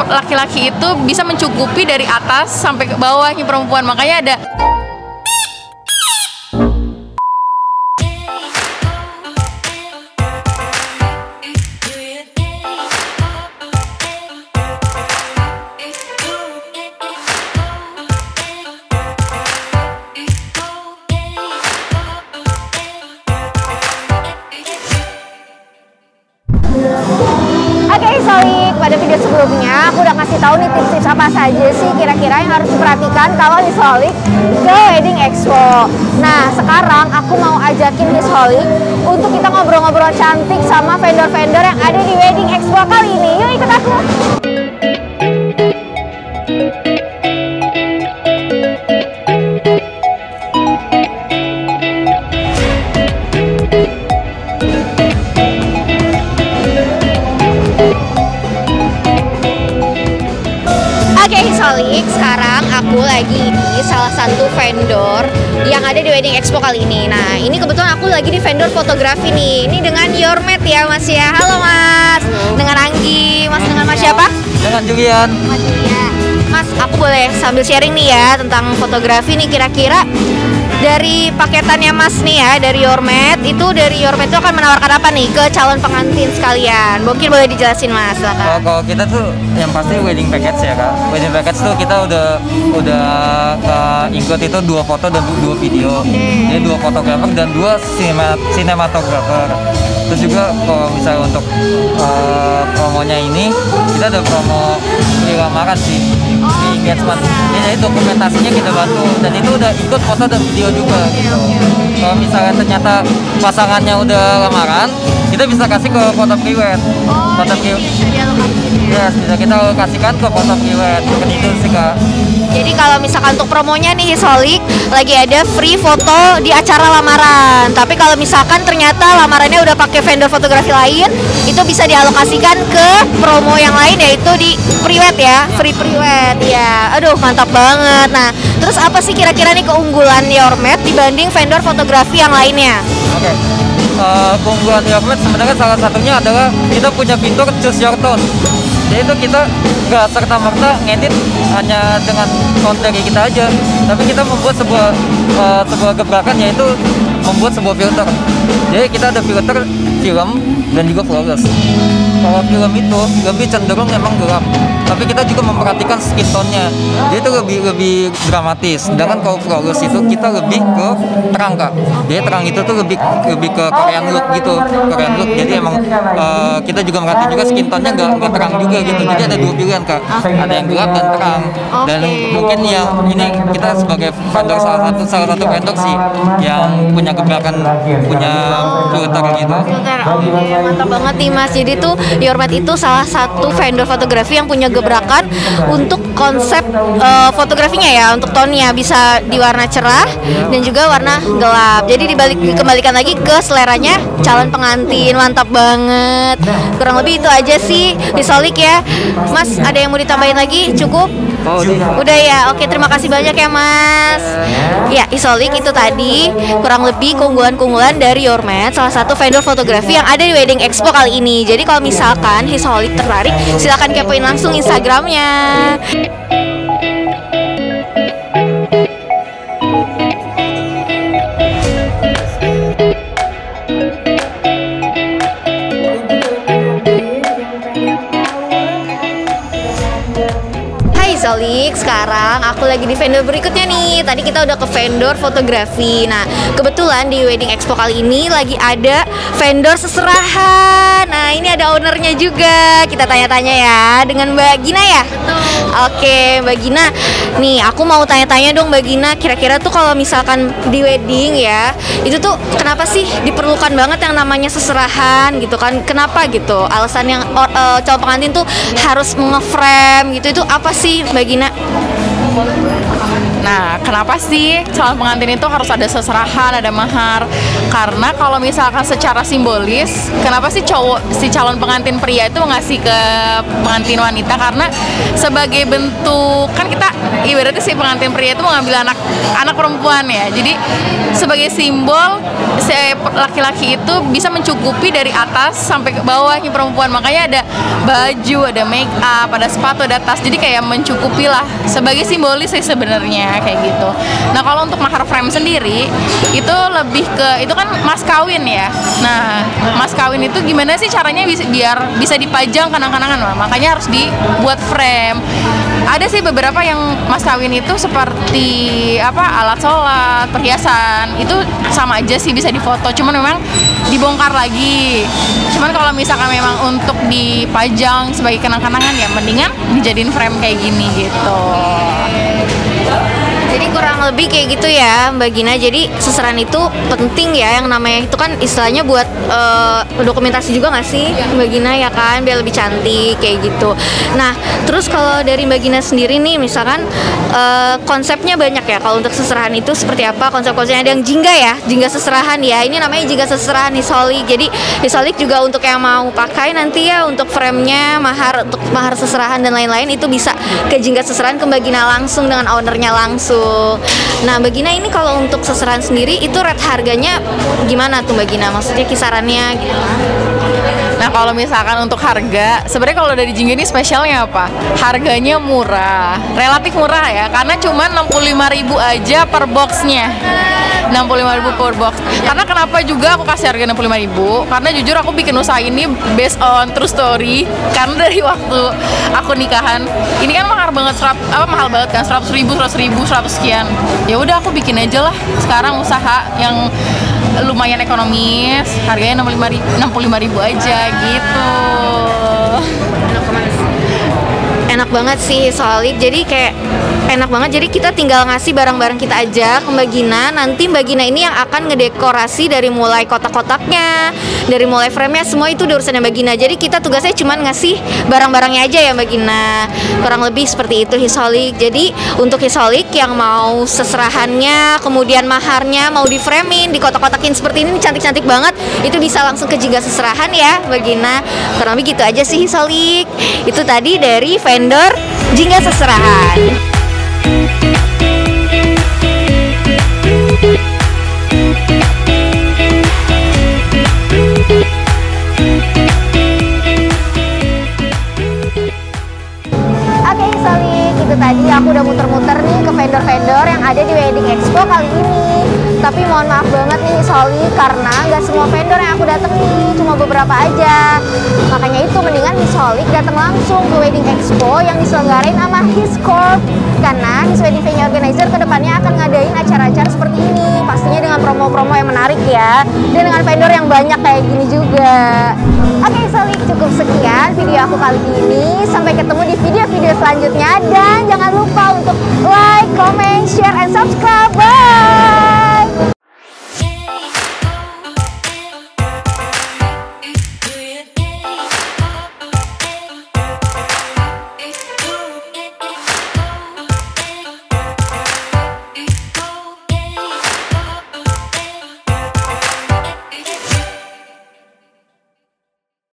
laki-laki itu bisa mencukupi dari atas sampai ke bawahnya perempuan, makanya ada. Pada video sebelumnya aku udah kasih tahu nih tips-tips apa saja sih kira-kira yang harus diperhatikan kalau Hisholik ke Wedding Expo. Nah sekarang aku mau ajakin Hisholik untuk kita ngobrol-ngobrol cantik sama vendor-vendor yang ada di Wedding Expo kali ini. Yuk ikut aku. Hisholik, sekarang aku lagi di salah satu vendor yang ada di Wedding Expo kali ini. Nah, ini kebetulan aku lagi di vendor fotografi nih. Ini dengan Yormet ya, Mas ya. Halo, Mas. Dengan Anggi. Mas dengan Mas siapa? Dengan Julian. Mas Julian. Mas, aku boleh sambil sharing nih ya tentang fotografi nih kira-kira dari paketannya Mas nih ya, dari Yormet itu akan menawarkan apa nih ke calon pengantin sekalian? Mungkin boleh dijelasin Mas, silakan. Kalau kita tuh yang pasti wedding package ya Kak. Wedding package tuh kita udah include itu 2 foto dan 2 video. Jadi 2 fotografer dan 2 sinematografer. Terus juga kalau misalnya untuk promonya ini kita ada promo di lamaran sih, di engagement. Jadi dokumentasinya kita bantu dan itu udah ikut foto dan video juga gitu. Kalau misalnya ternyata pasangannya udah lamaran, kita bisa kasih ke foto prewed. Foto prewed. Yes, bisa kita alokasikan ke foto prewed. Seperti itu sih Kak. Jadi kalau misalkan untuk promonya nih Hisholik lagi ada free foto di acara lamaran. Tapi kalau misalkan ternyata lamarannya udah pakai vendor fotografi lain, itu bisa dialokasikan ke promo yang lain yaitu di prewed ya, free prewed ya. Aduh mantap banget. Nah, terus apa sih kira-kira nih keunggulan Yormet dibanding vendor fotografi yang lainnya? Oke. Keunggulan Yormet sebenarnya salah satunya adalah kita punya fitur choose your tone. Jadi itu kita nggak serta-merta ngedit hanya dengan tone dari kita aja, tapi kita membuat sebuah gebrakan yaitu membuat sebuah filter. Jadi kita ada filter film dan juga flawless. Kalau film itu lebih cenderung memang gelap, tapi kita juga memperhatikan skin tone-nya. Jadi itu lebih dramatis. Sedangkan kalau flawless itu kita lebih ke terang Kak. Jadi terang itu tuh lebih ke Korean look gitu, Korean look. Jadi emang kita juga merhatiin juga skin tone-nya nggak terang juga gitu. Jadi ada 2 pilihan Kak. Ada yang gelap dan terang. Dan mungkin yang ini kita sebagai vendor salah satu vendor sih yang punya gebrakan, punya filter gitu. Mantap banget nih Mas. Jadi tuh Yormet itu salah satu vendor fotografi yang punya gebrakan untuk konsep fotografinya ya, untuk tone-nya bisa di warna cerah dan juga warna gelap. Jadi dikembalikan lagi ke seleranya calon pengantin. Mantap banget. Kurang lebih itu aja sih Hisholik ya. Mas, ada yang mau ditambahin lagi? Cukup? Udah ya. Oke, terima kasih banyak ya Mas. Ya, Hisholik itu tadi kurang lebih keunggulan-keunggulan dari Yormet, salah satu vendor fotografi yang ada di Wedding Expo kali ini. Jadi kalau misalkan Hisholik tertarik, silakan kepoin langsung Instagramnya. Hisholik, sekarang aku lagi di vendor berikutnya nih. Tadi kita udah ke vendor fotografi. Nah, kebetulan di Wedding Expo kali ini lagi ada vendor seserahan. Nah, ini ada ownernya juga. Kita tanya-tanya ya dengan Mbak Gina ya. Oke, Mbak Gina. Nih, aku mau tanya-tanya dong Mbak Gina. Kira-kira tuh kalau misalkan di wedding ya, itu tuh kenapa sih diperlukan banget yang namanya seserahan gitu kan? Kenapa gitu? Alasan yang calon pengantin tuh harus nge-frame gitu, itu apa sih Mbak Gina? Nah, kenapa sih calon pengantin itu harus ada seserahan, ada mahar? Karena kalau misalkan secara simbolis, kenapa sih si calon pengantin pria itu ngasih ke pengantin wanita? Karena sebagai bentuk, kan kita ibaratnya si pengantin pria itu mengambil anak perempuan ya. Jadi sebagai simbol si laki-laki itu bisa mencukupi dari atas sampai ke bawahnya perempuan. Makanya ada baju, ada make up, ada sepatu, ada tas. Jadi kayak mencukupi lah sebagai simbolis sih sebenarnya kayak gitu. Nah, kalau untuk mahar frame sendiri itu lebih ke itu kan mas kawin ya. Nah, mas kawin itu gimana sih caranya biar bisa dipajang kenang-kenangan? Nah, makanya harus dibuat frame. Ada sih beberapa yang mas kawin itu seperti alat sholat, perhiasan itu sama aja sih bisa difoto. Cuman memang dibongkar lagi. Cuman kalau misalkan memang untuk dipajang sebagai kenang-kenangan ya mendingan dijadiin frame kayak gini gitu. Jadi kurang lebih kayak gitu ya Mbak Gina. Jadi seserahan itu penting ya, yang namanya itu kan istilahnya buat dokumentasi juga nggak sih Mbak Gina ya kan, biar lebih cantik kayak gitu. Nah terus kalau dari Mbak Gina sendiri nih misalkan konsepnya banyak ya kalau untuk seserahan itu seperti apa konsep-konsepnya. Ada yang jingga ya, jingga seserahan ya, ini namanya jingga seserahan hisolik. Jadi hisolik juga untuk yang mau pakai nanti ya untuk frame-nya, mahar, untuk mahar seserahan dan lain-lain itu bisa ke jingga seserahan ke Mbak Gina langsung dengan ownernya langsung. Nah Mbak Gina ini kalau untuk seserahan sendiri itu rate harganya gimana tuh Mbak Gina? Maksudnya kisarannya gitu. Nah, kalau misalkan untuk harga, sebenarnya kalau dari Jingga ini spesialnya apa? Harganya murah, relatif murah ya, karena cuma 65.000 aja per boxnya. 65.000 per box. Karena kenapa juga aku kasih harga 65.000? Karena jujur aku bikin usaha ini based on true story. Karena dari waktu aku nikahan, ini kan mahal banget, mahal banget kan, 100.000, 100 sekian. Ya udah aku bikin aja lah. Sekarang usaha yang lumayan ekonomis, harganya 65.000 aja gitu. Enak banget sih soalnya, jadi kayak enak banget. Jadi kita tinggal ngasih barang-barang kita aja ke Mbak Gina. Nanti Mbak Gina ini yang akan ngedekorasi dari mulai kotak-kotaknya, dari mulai frame-nya, semua itu udah urusannya Mbak Gina. Jadi kita tugasnya cuma ngasih barang-barangnya aja ya Mbak Gina. Kurang lebih seperti itu hisolik. Jadi untuk hisolik yang mau seserahannya, kemudian maharnya mau di framein, di kotak-kotakin seperti ini cantik-cantik banget, itu bisa langsung ke jingga seserahan ya Mbak Gina. Kurang lebih gitu aja sih hisolik. Itu tadi dari vendor jingga seserahan. Oke, Solik, itu tadi aku udah muter-muter nih ke vendor-vendor yang ada di Wedding Expo kali ini. Tapi mohon maaf banget nih Solik, karena nggak semua vendor yang aku datengin, cuma beberapa aja. Makanya itu mendingan Solik datang langsung ke Wedding Expo yang diselenggarain sama Hiscorp. Karena His Wedding Venue Organizer kedepannya akan ngadain acara-acara seperti ini, pastinya dengan promo-promo yang menarik ya, dan dengan vendor yang banyak kayak gini juga. Oke Solik, cukup sekian video aku kali ini. Sampai ketemu di video-video selanjutnya, dan jangan lupa untuk like, comment, share, and subscribe. Bye!